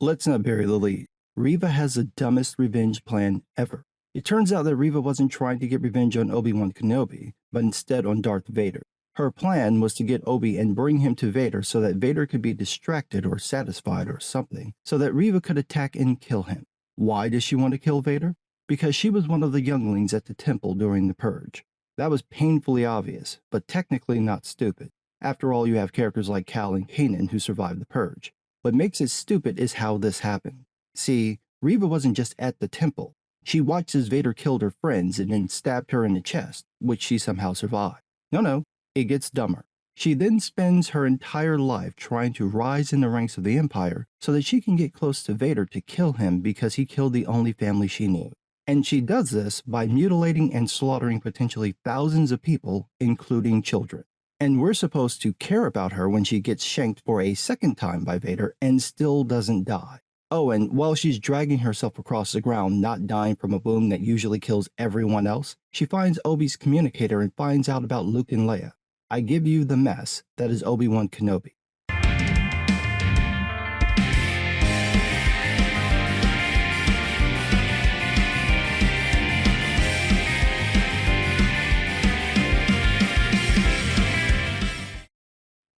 Let's not bury the lead. Reva has the dumbest revenge plan ever. It turns out that Reva wasn't trying to get revenge on Obi Wan Kenobi, but instead on Darth Vader. Her plan was to get Obi and bring him to Vader so that Vader could be distracted or satisfied or something, so that Reva could attack and kill him. Why does she want to kill Vader? Because she was one of the younglings at the temple during the Purge. That was painfully obvious, but technically not stupid. After all, you have characters like Cal and Kanan who survived the Purge. What makes it stupid is how this happened. See, Reva wasn't just at the temple. She watched as Vader killed her friends and then stabbed her in the chest, which she somehow survived. No, it gets dumber. She then spends her entire life trying to rise in the ranks of the Empire so that she can get close to Vader to kill him because he killed the only family she knew. And she does this by mutilating and slaughtering potentially thousands of people, including children. And we're supposed to care about her when she gets shanked for a second time by Vader and still doesn't die. Oh, and while she's dragging herself across the ground, not dying from a wound that usually kills everyone else, she finds Obi's communicator and finds out about Luke and Leia. I give you the mess that is Obi Wan Kenobi.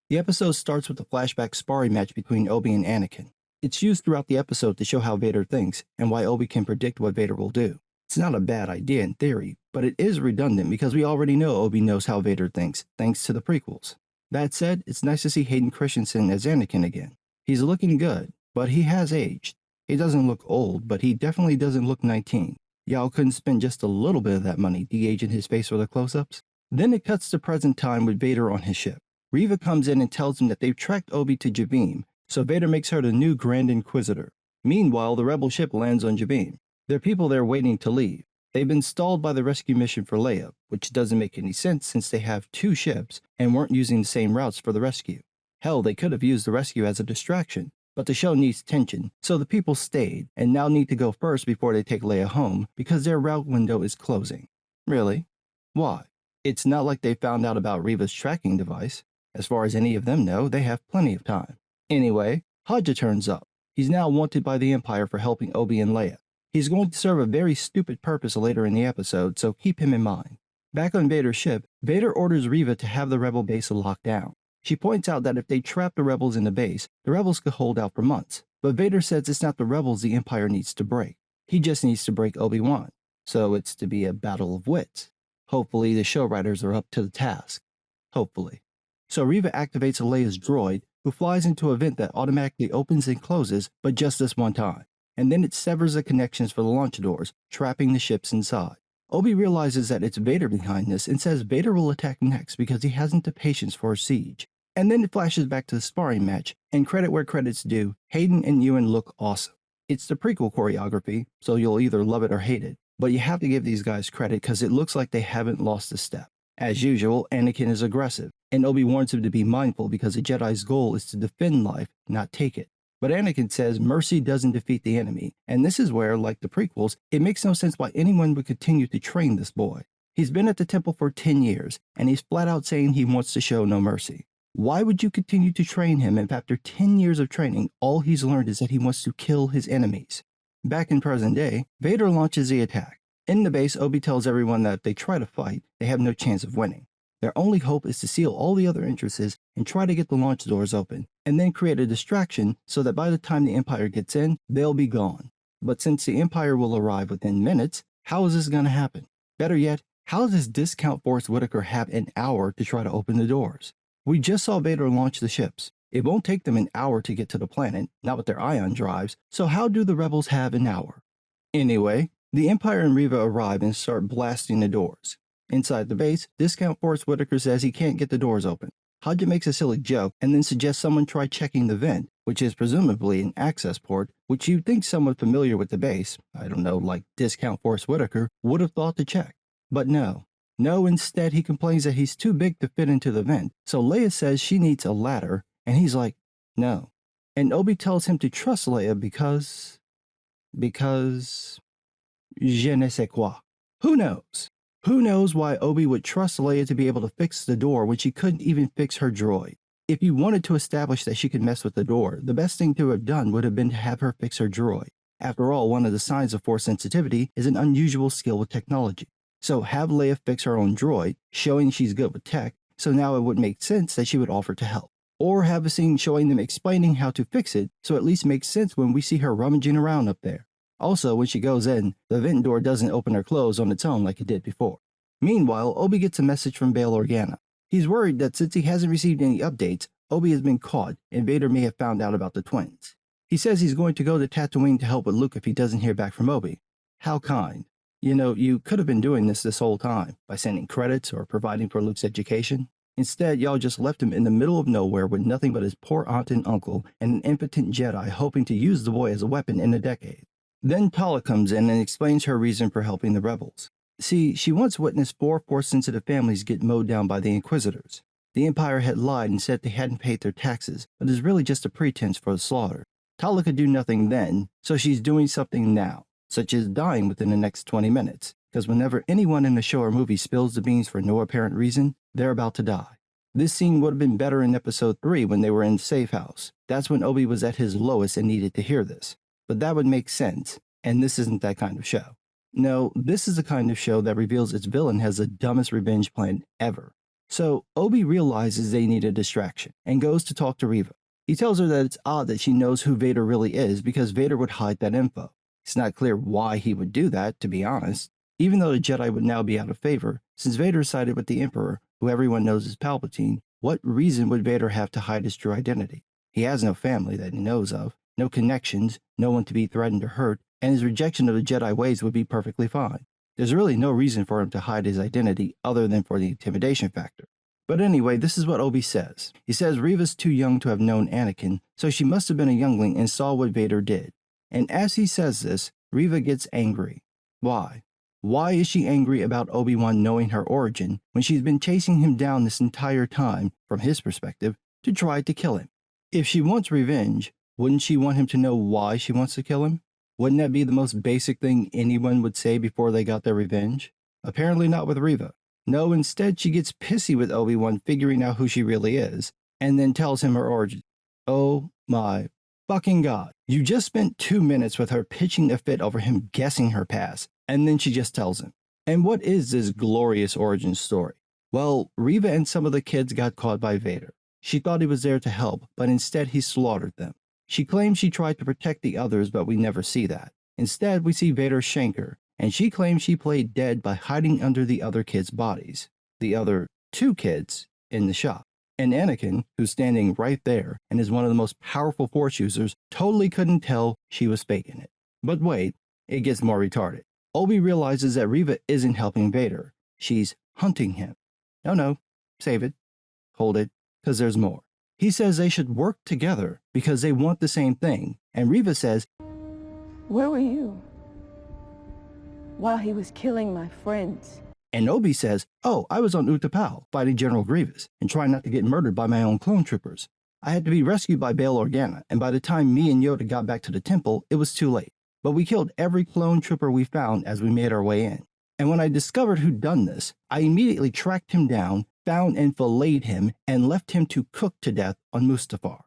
The episode starts with a flashback sparring match between Obi and Anakin. It's used throughout the episode to show how Vader thinks and why Obi can predict what Vader will do. It's not a bad idea in theory, but it is redundant because we already know Obi knows how Vader thinks, thanks to the prequels. That said, it's nice to see Hayden Christensen as Anakin again. He's looking good, but he has aged. He doesn't look old, but he definitely doesn't look 19. Y'all couldn't spend just a little bit of that money de-aging his face for the close-ups? Then it cuts to present time with Vader on his ship. Reva comes in and tells him that they've tracked Obi to Jabim, so Vader makes her the new Grand Inquisitor. Meanwhile, the rebel ship lands on Jabim. There are people there waiting to leave. They've been stalled by the rescue mission for Leia, which doesn't make any sense since they have two ships and weren't using the same routes for the rescue. Hell, they could have used the rescue as a distraction, but the show needs tension, so the people stayed and now need to go first before they take Leia home because their route window is closing. Really? Why? It's not like they found out about Reva's tracking device. As far as any of them know, they have plenty of time. Anyway, Haja turns up. He's now wanted by the Empire for helping Obi and Leia. He's going to serve a very stupid purpose later in the episode, so keep him in mind. Back on Vader's ship, Vader orders Reva to have the rebel base locked down. She points out that if they trap the rebels in the base, the rebels could hold out for months. But Vader says it's not the rebels the Empire needs to break. He just needs to break Obi-Wan. So it's to be a battle of wits. Hopefully the show writers are up to the task. Hopefully. So Reva activates Leia's droid, who flies into a vent that automatically opens and closes, but just this one time. And then it severs the connections for the launch doors, trapping the ships inside. Obi realizes that it's Vader behind this and says Vader will attack next because he hasn't the patience for a siege. And then it flashes back to the sparring match, and credit where credit's due, Hayden and Ewan look awesome. It's the prequel choreography, so you'll either love it or hate it, but you have to give these guys credit because it looks like they haven't lost a step. As usual, Anakin is aggressive, and Obi warns him to be mindful because a Jedi's goal is to defend life, not take it. But Anakin says mercy doesn't defeat the enemy, and this is where, like the prequels, it makes no sense why anyone would continue to train this boy. He's been at the temple for 10 years, and he's flat out saying he wants to show no mercy. Why would you continue to train him if after 10 years of training, all he's learned is that he wants to kill his enemies? Back in present day, Vader launches the attack. In the base, Obi tells everyone that if they try to fight, they have no chance of winning. Their only hope is to seal all the other entrances and try to get the launch doors open, and then create a distraction so that by the time the Empire gets in, they'll be gone. But since the Empire will arrive within minutes, how is this going to happen? Better yet, how does Discount Forrest Whitaker have an hour to try to open the doors? We just saw Vader launch the ships. It won't take them an hour to get to the planet, not with their ion drives, so how do the rebels have an hour? Anyway, the Empire and Reva arrive and start blasting the doors. Inside the base, Discount Forrest Whitaker says he can't get the doors open. Haja makes a silly joke and then suggests someone try checking the vent, which is presumably an access port, which you'd think someone familiar with the base, I don't know, like Discount Forrest Whitaker, would have thought to check. But no. Instead he complains that he's too big to fit into the vent, so Leia says she needs a ladder, and he's like, no. And Obi tells him to trust Leia because... je ne sais quoi. Who knows? Who knows why Obi would trust Leia to be able to fix the door when she couldn't even fix her droid? If you wanted to establish that she could mess with the door, the best thing to have done would have been to have her fix her droid. After all, one of the signs of Force sensitivity is an unusual skill with technology. So have Leia fix her own droid, showing she's good with tech, so now it would make sense that she would offer to help. Or have a scene showing them explaining how to fix it, so it at least makes sense when we see her rummaging around up there. Also, when she goes in, the vent door doesn't open or close on its own like it did before. Meanwhile, Obi gets a message from Bail Organa. He's worried that since he hasn't received any updates, Obi has been caught, and Vader may have found out about the twins. He says he's going to go to Tatooine to help with Luke if he doesn't hear back from Obi. How kind. You know, you could have been doing this whole time, by sending credits or providing for Luke's education. Instead, y'all just left him in the middle of nowhere with nothing but his poor aunt and uncle and an impotent Jedi hoping to use the boy as a weapon in a decade. Then Tala comes in and explains her reason for helping the rebels. See, she once witnessed 4 Force-sensitive families get mowed down by the Inquisitors. The Empire had lied and said they hadn't paid their taxes, but is really just a pretense for the slaughter. Tala could do nothing then, so she's doing something now, such as dying within the next 20 minutes, because whenever anyone in the show or movie spills the beans for no apparent reason, they're about to die. This scene would have been better in episode 3 when they were in the safe house. That's when Obi was at his lowest and needed to hear this. But that would make sense, and this isn't that kind of show. No, this is the kind of show that reveals its villain has the dumbest revenge plan ever. So, Obi realizes they need a distraction, and goes to talk to Reva. He tells her that it's odd that she knows who Vader really is because Vader would hide that info. It's not clear why he would do that, to be honest, even though the Jedi would now be out of favor, since Vader sided with the Emperor, who everyone knows is Palpatine. What reason would Vader have to hide his true identity? He has no family that he knows of, no connections, no one to be threatened or hurt, and his rejection of the Jedi ways would be perfectly fine. There's really no reason for him to hide his identity other than for the intimidation factor. But anyway, this is what Obi says. He says Reva's too young to have known Anakin, so she must have been a youngling and saw what Vader did. And as he says this, Reva gets angry. Why? Why is she angry about Obi-Wan knowing her origin when she's been chasing him down this entire time, from his perspective, to try to kill him? If she wants revenge, wouldn't she want him to know why she wants to kill him? Wouldn't that be the most basic thing anyone would say before they got their revenge? Apparently not with Reva. No, instead she gets pissy with Obi-Wan figuring out who she really is, and then tells him her origin. Oh my fucking god. You just spent 2 minutes with her pitching a fit over him guessing her past, and then she just tells him. And what is this glorious origin story? Well, Reva and some of the kids got caught by Vader. She thought he was there to help, but instead he slaughtered them. She claims she tried to protect the others, but we never see that. Instead, we see Vader shank her, and she claims she played dead by hiding under the other kids' bodies. The other 2 kids in the shop. And Anakin, who's standing right there and is one of the most powerful Force users, totally couldn't tell she was faking it. But wait, it gets more retarded. Obi realizes that Reva isn't helping Vader. She's hunting him. No, save it. Hold it, because there's more. He says they should work together because they want the same thing. And Reva says, "Where were you while he was killing my friends?" And Obi says, "Oh, I was on Utapau fighting General Grievous and trying not to get murdered by my own clone troopers. I had to be rescued by Bail Organa, and by the time me and Yoda got back to the temple, it was too late. But we killed every clone trooper we found as we made our way in. And when I discovered who'd done this, I immediately tracked him down, found and filleted him, and left him to cook to death on Mustafar."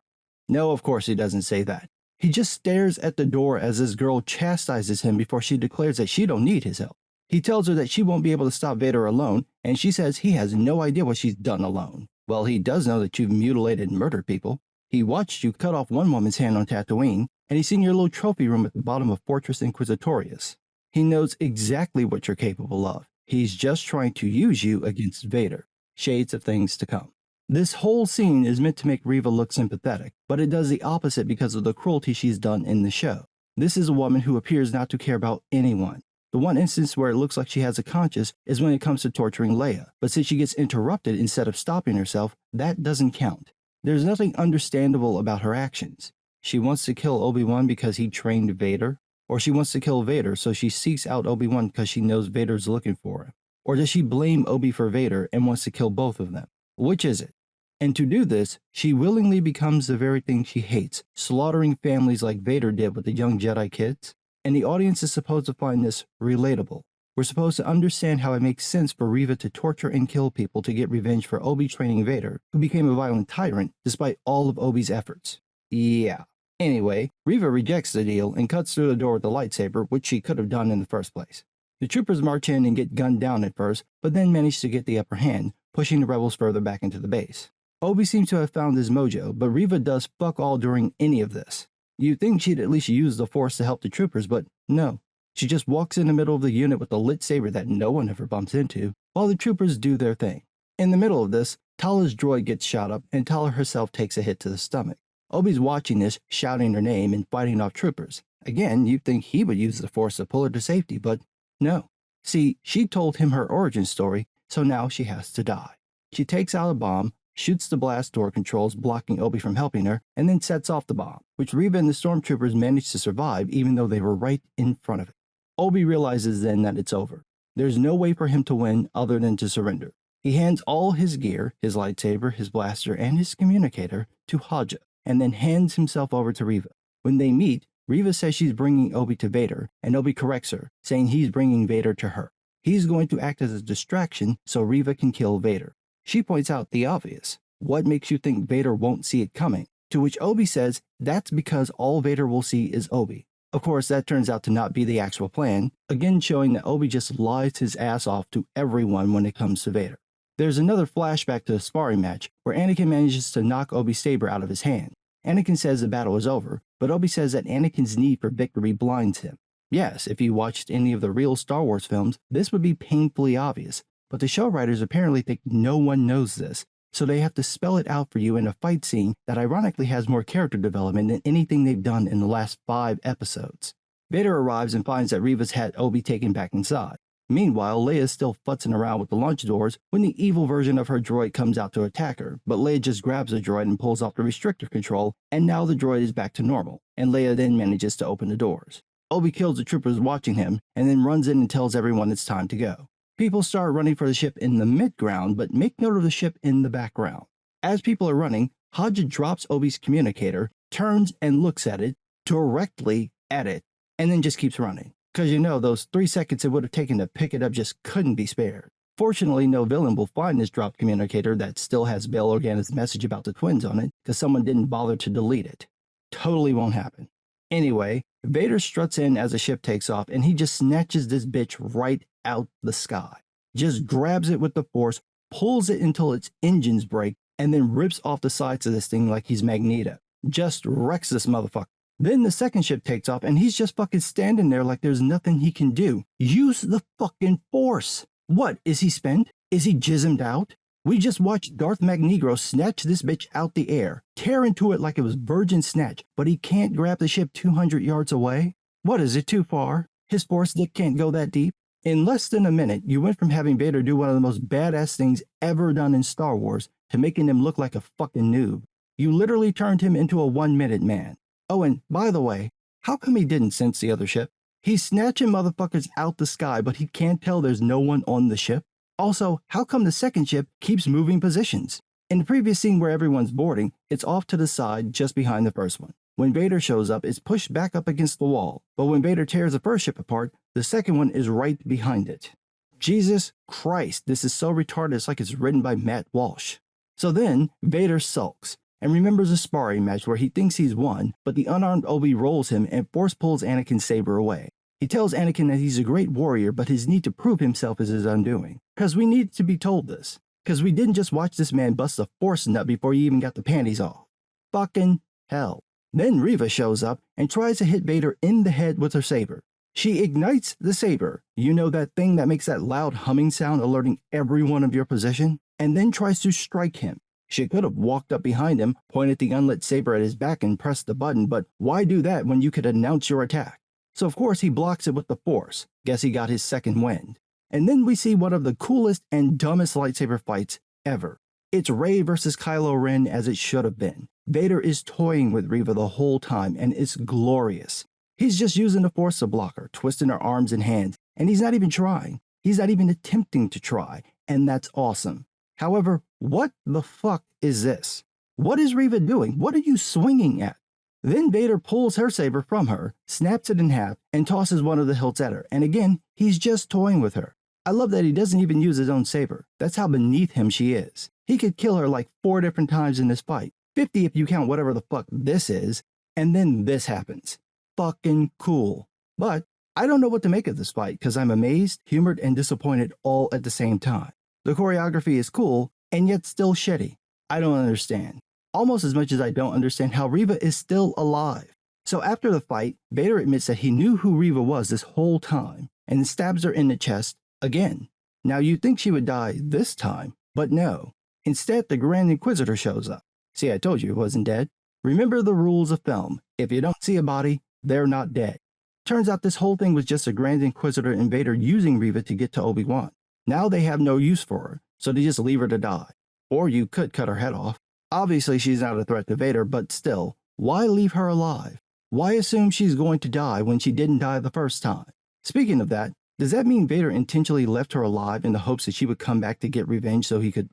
No, of course he doesn't say that. He just stares at the door as this girl chastises him before she declares that she don't need his help. He tells her that she won't be able to stop Vader alone, and she says he has no idea what she's done alone. Well, he does know that you've mutilated and murdered people. He watched you cut off one woman's hand on Tatooine, and he's seen your little trophy room at the bottom of Fortress Inquisitorius. He knows exactly what you're capable of. He's just trying to use you against Vader. Shades of things to come. This whole scene is meant to make Reva look sympathetic, but it does the opposite because of the cruelty she's done in the show. This is a woman who appears not to care about anyone. The one instance where it looks like she has a conscience is when it comes to torturing Leia, but since she gets interrupted instead of stopping herself, that doesn't count. There's nothing understandable about her actions. She wants to kill Obi-Wan because he trained Vader, or she wants to kill Vader so she seeks out Obi-Wan because she knows Vader's looking for him, or does she blame Obi for Vader and wants to kill both of them? Which is it? And to do this, she willingly becomes the very thing she hates, slaughtering families like Vader did with the young Jedi kids. And the audience is supposed to find this relatable. we're supposed to understand how it makes sense for Reva to torture and kill people to get revenge for Obi training Vader, who became a violent tyrant despite all of Obi's efforts. Yeah. Anyway, Reva rejects the deal and cuts through the door with the lightsaber, which she could have done in the first place. The troopers march in and get gunned down at first, but then manage to get the upper hand, pushing the rebels further back into the base. Obi seems to have found his mojo, but Reva does fuck all during any of this. You'd think she'd at least use the Force to help the troopers, but no. She just walks in the middle of the unit with a lit saber that no one ever bumps into, while the troopers do their thing. In the middle of this, Tala's droid gets shot up, and Tala herself takes a hit to the stomach. Obi's watching this, shouting her name and fighting off troopers. Again, you'd think he would use the Force to pull her to safety, but no. See, she told him her origin story, so now she has to die. She takes out a bomb, shoots the blast door controls, blocking Obi from helping her, and then sets off the bomb, which Reva and the stormtroopers manage to survive even though they were right in front of it. Obi realizes then that it's over. There's no way for him to win other than to surrender. He hands all his gear, his lightsaber, his blaster, and his communicator to Haja, and then hands himself over to Reva. When they meet, Reva says she's bringing Obi to Vader, and Obi corrects her, saying he's bringing Vader to her. He's going to act as a distraction so Reva can kill Vader. She points out the obvious. What makes you think Vader won't see it coming? To which Obi says that's because all Vader will see is Obi. Of course, that turns out to not be the actual plan, again showing that Obi just lies his ass off to everyone when it comes to Vader. There's another flashback to the sparring match where Anakin manages to knock Obi's saber out of his hand. Anakin says the battle is over, but Obi says that Anakin's need for victory blinds him. Yes, if you watched any of the real Star Wars films, this would be painfully obvious, but the show writers apparently think no one knows this, so they have to spell it out for you in a fight scene that ironically has more character development than anything they've done in the last 5 episodes. Vader arrives and finds that Reva's had Obi taken back inside. Meanwhile, Leia's still futzing around with the launch doors when the evil version of her droid comes out to attack her, but Leia just grabs the droid and pulls off the restrictor control, and now the droid is back to normal, and Leia then manages to open the doors. Obi kills the troopers watching him, and then runs in and tells everyone it's time to go. People start running for the ship in the mid-ground, but make note of the ship in the background. As people are running, Haja drops Obi's communicator, turns and looks at it, directly at it, and then just keeps running. Because you know, those 3 seconds it would have taken to pick it up just couldn't be spared. Fortunately, no villain will find this dropped communicator that still has Bail Organa's message about the twins on it, because someone didn't bother to delete it. Totally won't happen. Anyway, Vader struts in as the ship takes off, and he just snatches this bitch right out the sky. Just grabs it with the Force, pulls it until its engines break, and then rips off the sides of this thing like he's Magneto. Just wrecks this motherfucker. Then the second ship takes off, and he's just fucking standing there like there's nothing he can do. Use the fucking Force. What, is he spent? Is he jismed out? We just watched Darth Magneto snatch this bitch out the air, tear into it like it was virgin snatch, but he can't grab the ship 200 yards away? What, is it too far? His Force dick can't go that deep? In less than a minute, you went from having Vader do one of the most badass things ever done in Star Wars to making him look like a fucking noob. You literally turned him into a 1-minute man. Oh, and by the way, how come he didn't sense the other ship? He's snatching motherfuckers out the sky, but he can't tell there's no one on the ship? Also, how come the second ship keeps moving positions? In the previous scene where everyone's boarding, it's off to the side just behind the first one. When Vader shows up, it's pushed back up against the wall, but when Vader tears the first ship apart, the second one is right behind it. Jesus Christ, this is so retarded it's like it's written by Matt Walsh. So then, Vader sulks, and remembers a sparring match where he thinks he's won, but the unarmed Obi rolls him and force pulls Anakin's saber away. He tells Anakin that he's a great warrior, but his need to prove himself is his undoing. Because we needed to be told this. Because we didn't just watch this man bust a Force nut before he even got the panties off. Fucking hell. Then Reva shows up and tries to hit Vader in the head with her saber. She ignites the saber, you know, that thing that makes that loud humming sound alerting everyone of your position, and then tries to strike him. She could have walked up behind him, pointed the unlit saber at his back and pressed the button, but why do that when you could announce your attack? So of course he blocks it with the Force. Guess he got his second wind. And then we see one of the coolest and dumbest lightsaber fights ever. It's Rey versus Kylo Ren as it should have been. Vader is toying with Reva the whole time, and it's glorious. He's just using the Force to block her, twisting her arms and hands, and he's not even trying. He's not even attempting to try, and that's awesome. However, what the fuck is this? What is Reva doing? What are you swinging at? Then Vader pulls her saber from her, snaps it in half, and tosses one of the hilts at her, and again, he's just toying with her. I love that he doesn't even use his own saber. That's how beneath him she is. He could kill her like 4 different times in this fight, 50 if you count whatever the fuck this is, and then this happens. Fucking cool. But I don't know what to make of this fight because I'm amazed, humored, and disappointed all at the same time. The choreography is cool, and yet still shitty. I don't understand. Almost as much as I don't understand how Reva is still alive. So after the fight, Vader admits that he knew who Reva was this whole time, and stabs her in the chest again. Now you'd think she would die this time, but no. Instead, the Grand Inquisitor shows up. See, I told you he wasn't dead. Remember the rules of film. If you don't see a body, they're not dead. Turns out this whole thing was just a Grand Inquisitor and Vader using Reva to get to Obi Wan. Now they have no use for her, so they just leave her to die. Or you could cut her head off. Obviously, she's not a threat to Vader, but still, why leave her alive? Why assume she's going to die when she didn't die the first time? Speaking of that, does that mean Vader intentionally left her alive in the hopes that she would come back to get revenge so he could,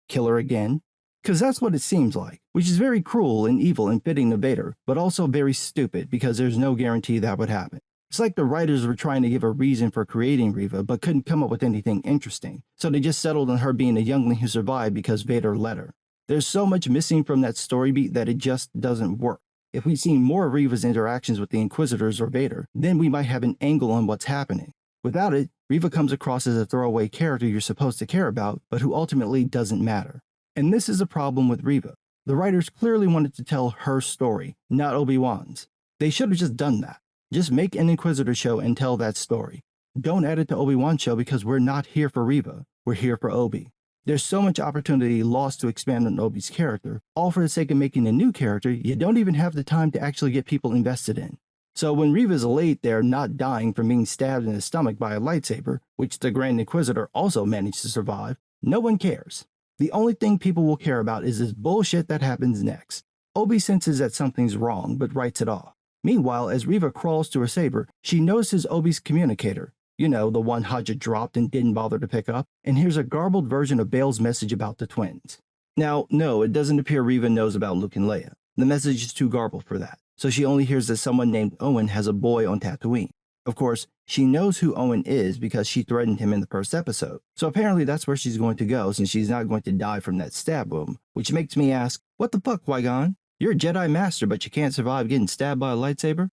kill her again? Because that's what it seems like, which is very cruel and evil and fitting to Vader, but also very stupid because there's no guarantee that would happen. It's like the writers were trying to give a reason for creating Reva, but couldn't come up with anything interesting, so they just settled on her being a youngling who survived because Vader let her. There's so much missing from that story beat that it just doesn't work. If we'd seen more of Reva's interactions with the Inquisitors or Vader, then we might have an angle on what's happening. Without it, Reva comes across as a throwaway character you're supposed to care about, but who ultimately doesn't matter. And this is a problem with Reva. The writers clearly wanted to tell her story, not Obi-Wan's. They should have just done that. Just make an Inquisitor show and tell that story. Don't add it to Obi-Wan's show because we're not here for Reva, we're here for Obi. There's so much opportunity lost to expand on Obi's character, all for the sake of making a new character you don't even have the time to actually get people invested in. So when Reva's laid there not dying from being stabbed in the stomach by a lightsaber, which the Grand Inquisitor also managed to survive, no one cares. The only thing people will care about is this bullshit that happens next. Obi senses that something's wrong, but writes it off. Meanwhile, as Reva crawls to her saber, she notices Obi's communicator. You know, the one Haja dropped and didn't bother to pick up, and here's a garbled version of Bail's message about the twins. Now, no, it doesn't appear Reva knows about Luke and Leia. The message is too garbled for that, so she only hears that someone named Owen has a boy on Tatooine. Of course, she knows who Owen is because she threatened him in the first episode, so apparently that's where she's going to go since she's not going to die from that stab wound, which makes me ask, what the fuck, Qui-Gon? You're a Jedi Master, but you can't survive getting stabbed by a lightsaber?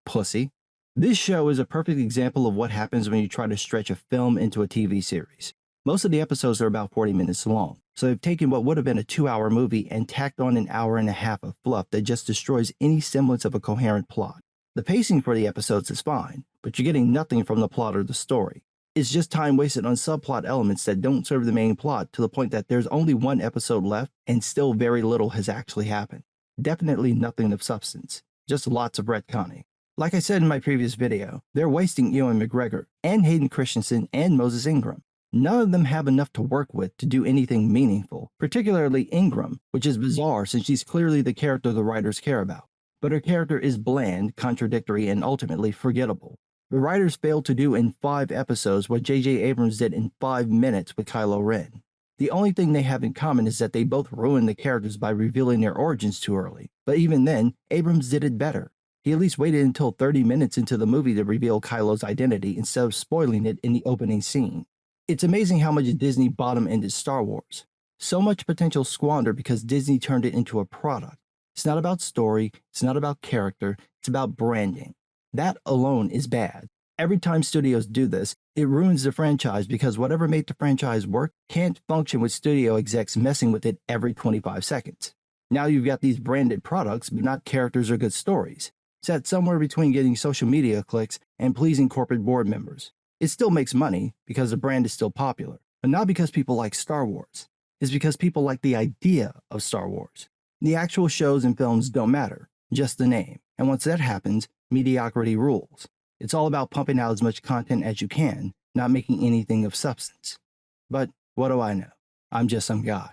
Pussy. This show is a perfect example of what happens when you try to stretch a film into a TV series. Most of the episodes are about 40 minutes long, so they've taken what would have been a 2-hour movie and tacked on an hour and a half of fluff that just destroys any semblance of a coherent plot. The pacing for the episodes is fine, but you're getting nothing from the plot or the story. It's just time wasted on subplot elements that don't serve the main plot to the point that there's only one episode left and still very little has actually happened. Definitely nothing of substance, just lots of retconning. Like I said in my previous video, they're wasting Ewan McGregor, and Hayden Christensen, and Moses Ingram. None of them have enough to work with to do anything meaningful, particularly Ingram, which is bizarre since she's clearly the character the writers care about. But her character is bland, contradictory, and ultimately forgettable. The writers failed to do in 5 episodes what J.J. Abrams did in 5 minutes with Kylo Ren. The only thing they have in common is that they both ruined the characters by revealing their origins too early, but even then, Abrams did it better. He at least waited until 30 minutes into the movie to reveal Kylo's identity instead of spoiling it in the opening scene. It's amazing how much Disney bottom-ended Star Wars. So much potential squandered because Disney turned it into a product. It's not about story, it's not about character, it's about branding. That alone is bad. Every time studios do this, it ruins the franchise because whatever made the franchise work can't function with studio execs messing with it every 25 seconds. Now you've got these branded products, but not characters or good stories. Set somewhere between getting social media clicks and pleasing corporate board members. It still makes money because the brand is still popular, but not because people like Star Wars. It's because people like the idea of Star Wars. The actual shows and films don't matter, just the name. And once that happens, mediocrity rules. It's all about pumping out as much content as you can, not making anything of substance. But what do I know? I'm just some guy.